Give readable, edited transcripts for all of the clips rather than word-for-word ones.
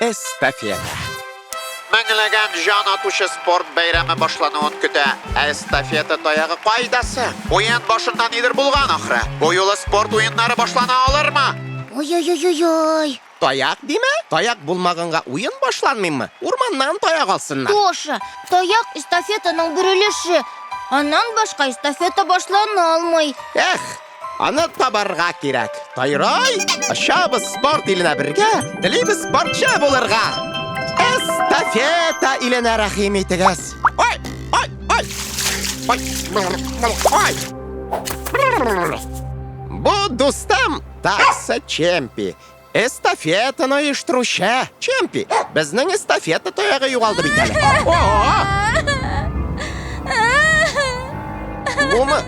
Estafeta. Мәңгілеген жан атушы спорт бәйрәме башлануын көтә. Эстафета таяғы қайдасы? Ойын башында нидер булган ахры? Бу юлы спорт уеннары башлана алырмы? Ой-ой-ой-ой. Таяк дейме? Таяк булмаганга уен башланмыймы? Урманнан таяк алсыннар. Тоша, таяк эстафетаның бер өлеше. Аннан башка эстафета башлана алмый. Эх, аны табарга кирәк. Тайрай, ашабыз спорт иленә бергә, телибез спортчы булырга. Эстафета иленә рәхим итегез. Ой, ой, ой. Ой. Бу дустым таксы Чемпи. Эстафетаны оештыручы. Чемпи, безнең эстафета таягы югалды бит әле. Бумы?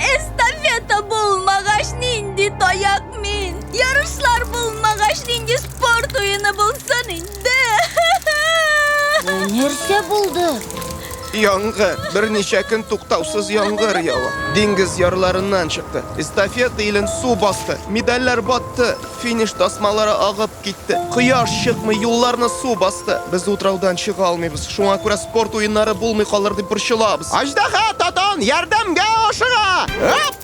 Эстафета булмагач нинди таяк мин. Ярышлар булмагач нинди спорт уены булсын инде. Нәрсә булды? Яңгыр, берничә көн туктаусыз яңгыр ява. Диңгез ярларыннан чыкты. Эстафета илен су басты. Медальләр батты. Финиш тасмалары агып китте. Кояш чыкмый, юлларны су басты. Без утраудан чыга алмыйбыз. Шуңа күрә спорт уеннары булмый калыр дип борчылабыз. Аждаха татан, ярдәмгә ашыга! Хоп!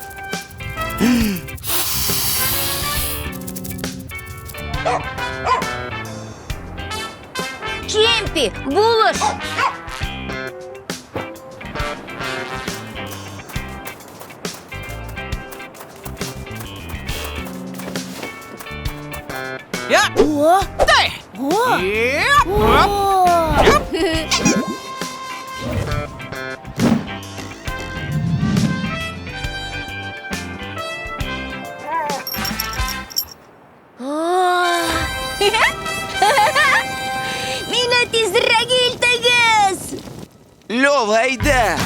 Чемпи, булыш. О! О! Мине тизрәк илтегез. Лёва, әйдә!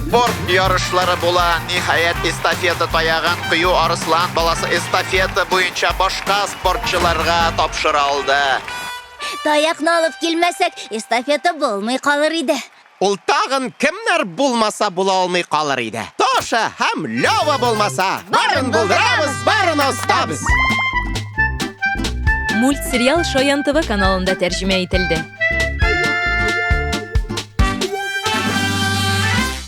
Спорт ярышлары була. Ниһаять эстафета таягын кыю Арыслан баласы эстафета буенча башка спортчыларга тапшыра алды. Таякны алып килмәсәк, эстафета булмый калыр иде. Ул тагын кемнәр булмаса була алмый калыр иде. Тоша һәм Лёва булмаса, барын булдырабыз, барын устабыз. Мультсериал Шаян ТВ каналында тәрҗемә ителде.